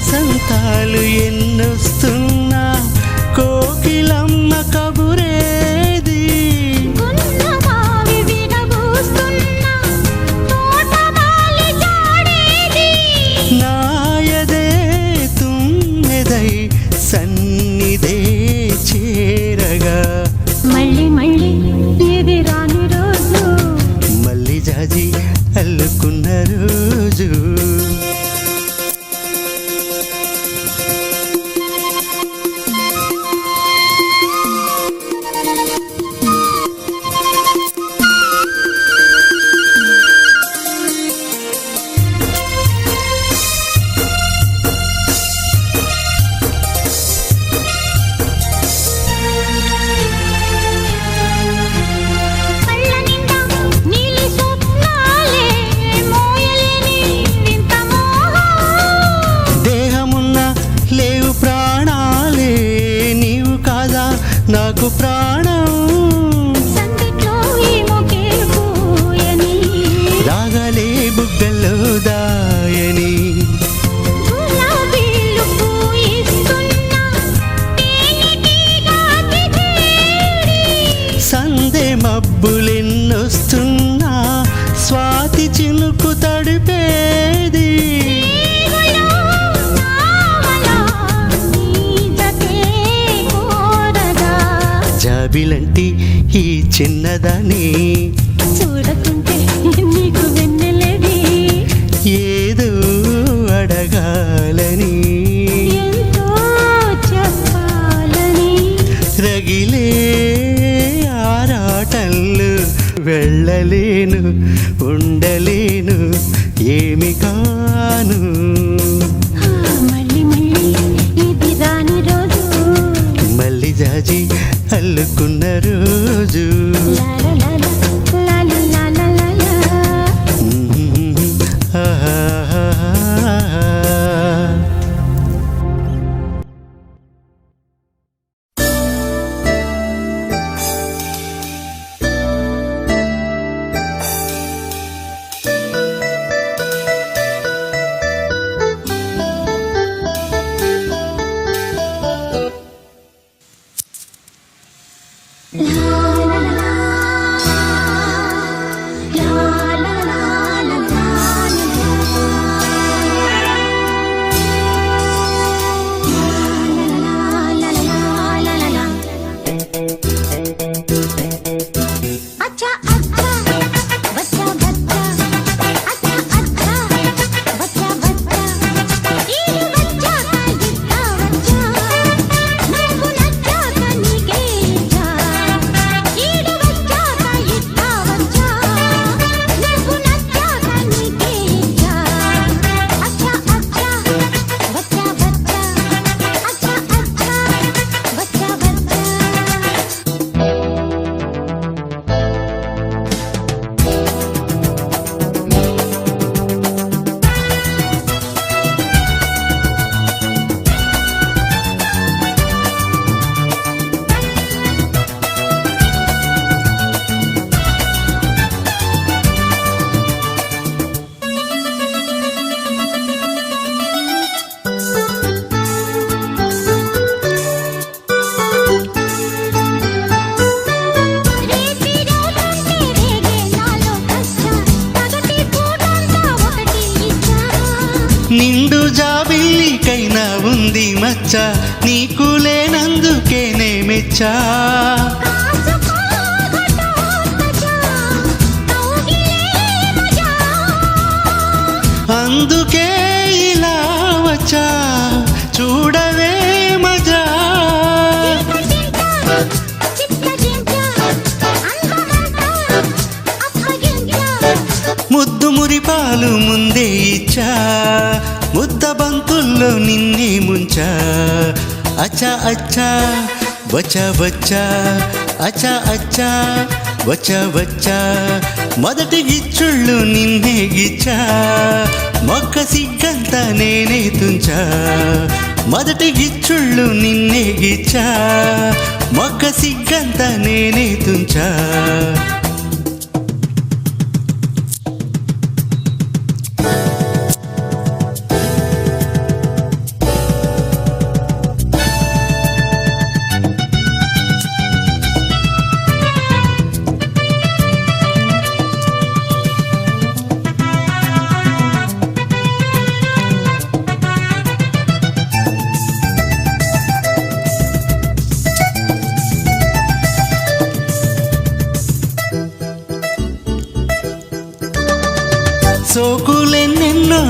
వసంతాలు ఎన్నొస్తున్నా కోకిలమ్మ కబురేది నాయదే తుమ్మెదై సన్నిదే చేరగా మళ్ళీ మళ్ళీ ఏది రాని రోజు మళ్ళీ జాజి అల్లుకున్న రోజు నాకు ప్రాణం రాగలే బుగ్గల్లో దాయని సందే మబ్బులెన్నొస్తున్నా స్వాతి చినుకు తడిపేది జాబిలంటి ఈ చిన్నదాన్ని చూడకుంటే నీకు వెన్నెలది ఏదో అడగాలని ఎంతో చెప్పాలని రగిలే ఆరాటంలో వెళ్ళలేను ఉండలేను ఏమి కాను మళ్ళీ మళ్ళీ ఇది రాని రోజు మళ్ళీ జాజి అల్లుకున్న రోజు నిండు జాబిల్లికైనా ఉంది మచ్చ నీకు లేనందుకేనే మెచ్చా అందుకే ఇలా వచ్చా చూడవే మజా ముద్దు మురిపాలు ముందే ఇచ్చా ముద్ద బంతుల్లో నిన్నే ముంచా అచ్చా అచ్చా వచ్చా వచ్చా అచ్చా అచ్చా వచ్చా వచ్చా మొదటి గిచ్చుళ్ళు నిన్నే గిచ్చా మొక్క సిగ్గంతా నేనే తుంచా మొదటి గిచ్చుళ్ళు నిన్నే గిచ్చా మొక్క సిగ్గంతా నేనే తుంచా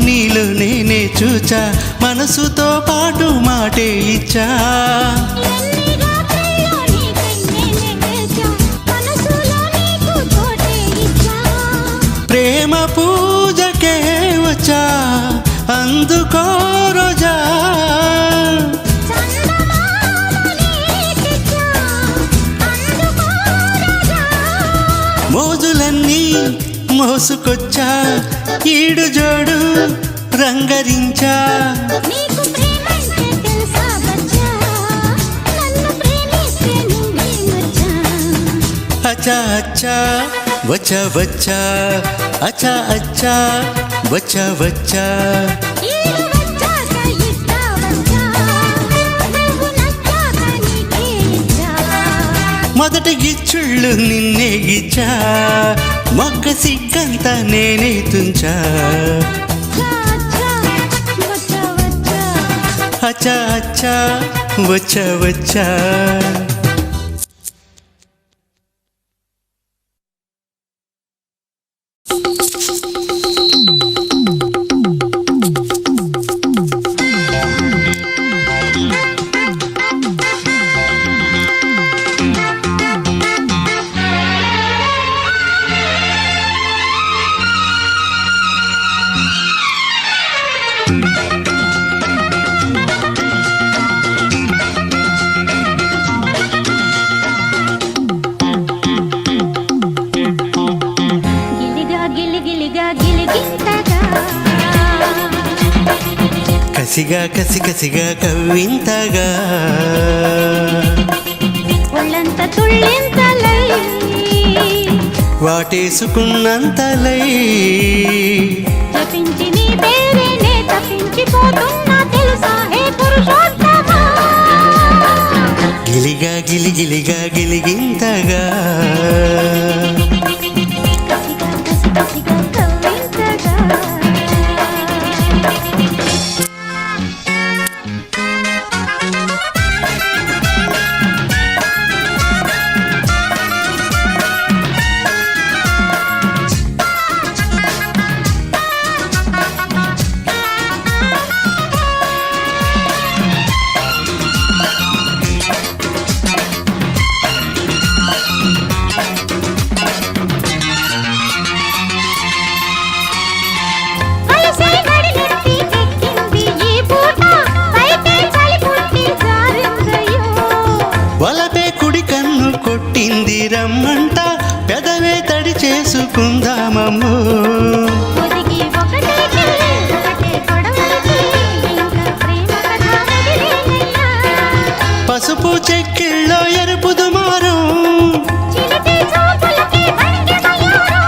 నీలో నేనే చూచా మనసుతో పాటు మాటే ఇచ్చా ఎన్ని రాత్రుల్లో నీకై నేనే వేచా, మనసులో నీకు చోటే ఇచ్చా. ప్రేమ పూజకే వచ్చా అందుకో రోజా చందమామ నీకిచ్చా, అందుకో రాజా. మోజులన్నీ మోసుకొచ్చా ఈడు జోడు రంగరించా నీకు ప్రేమంటే తెలుసా బచ్చా, నన్ను ప్రేమిస్తే నువ్వే మచ్చా. అచ్చా అచ్చా వచ్చా వచ్చా అచ్చా అచ్చా వచ్చా వచ్చా ఈడు వచ్చాక ఇస్తా వచ్చా, నువ్వు నచ్చాక నీకే ఇచ్చా. మొదటి గిచ్చుళ్ళు నిన్నే గిచ్చా మొగ్గ సిగ్గంతా నేనే తుంచా అచ్చా అచ్చా వచ్చా వచ్చా గిలిగా గిలిగిలిగా గిలిగింతగా, కసిగా కసి కసిగా కవ్వింతగా ఒళ్ళంత తుళ్ళింతలై, వాటేసుకున్నంతలై జపించి నీ పేరేనే తప్పించిపోతున్నా తెలుసా హే పురుషోత్తమా. గిలిగా గిలిగిలిగా గిలిగింతగా కసిగా కసి కసిగా కవ్వింతగా. అలసై నడినెత్తి ఎక్కింది ఈ పూట, పైకే చలి పుట్టి జారిందయ్యో. వలపే కుడి కన్ను కొట్టింది రమ్మంట పెదవే తడి చేసుకుందామమ్ము ఒదిగి ఒకటే చెల్లి, ఒకటే గొడవలకి, ఇంకా ప్రేమ కథ వదిలేనయ్యా. పసుపు చెక్కిళ్ళో ఎరుపు దుమారం చిలిపి చూపులకి భంగిమయ్యారు,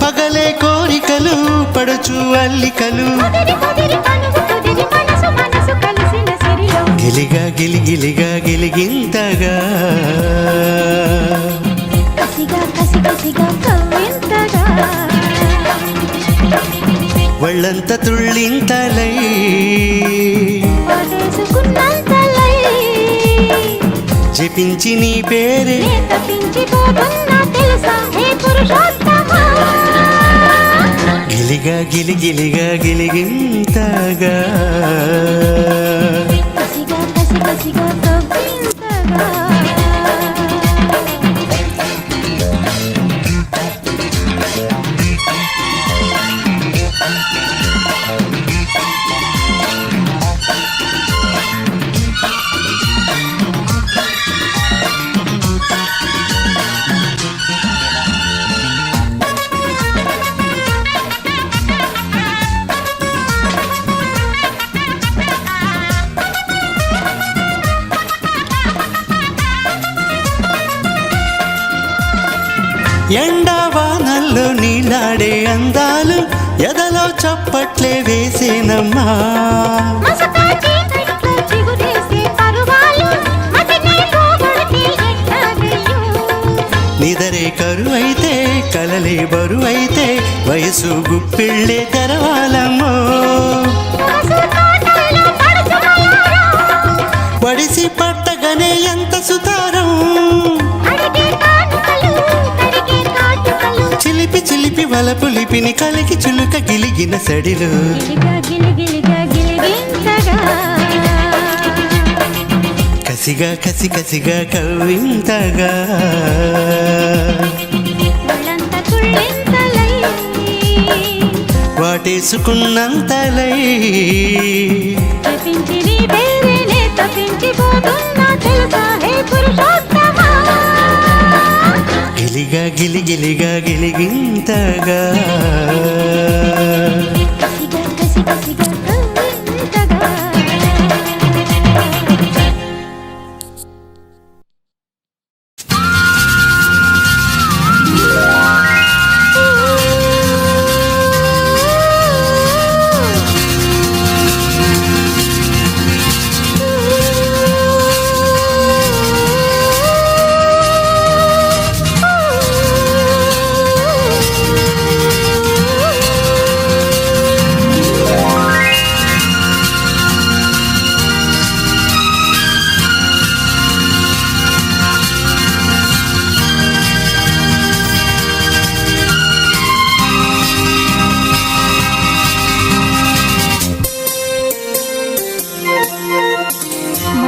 పగలే కోరికలు పడుచు అల్లికలు కుదిరి కుదిరి కనువు కుదిరి మనసు మనసు కలిసిన సిరిలో. గిలిగా గిలిగిలిగా గిలిగింతగా కసిగా కసి కసిగా కవ్వింతగా, వాళ్ళంత తుళ్ళింతలై వాటేసుకున్నంతలై, జపించి నీ పేరే నే తప్పించిపోతున్నా తెలుసా హే పురుషోత్తమా. గిలిగా గిలిగిలిగా గిలిగింతగా కసిగా కసి కసిగా కవ్వింతగా. ఎండావానల్లో నీలాడే అందాలు ఎదలో చప్పట్లే వేసేనమ్మా మసకా చీకట్లో చిగురేసే పరువాలు, మతినే పోగొడితే ఎట్లాగయ్యో. నిదరే కరువైతే కలలే బరువైతే వయసు గుప్పిళ్ళే తెరవాలమ్మో మనసు తోటల్లో పడుచుమయారో, పడిసి పట్టగానే ఎంత సుతారం అడిగే కానుకలు, కడిగే కాటుకలు, చిలిపి చిలిపి తలపులిపిని కలికి చులుక గిలిగిన సడిలో గిలిగా గిలిగిలిగా గిలిగింతగా కసిగా కసి కసిగా కవ్వింతగా ఒళ్ళంతా తుళ్ళింతలై వాటేసుకున్నంతలై తప్పించి నీ పేరేనే తప్పించిపోతున్నా తెలుసా హే పురుషోత్తమా గిలిగా గిలిగిలిగా గిలిగింతగా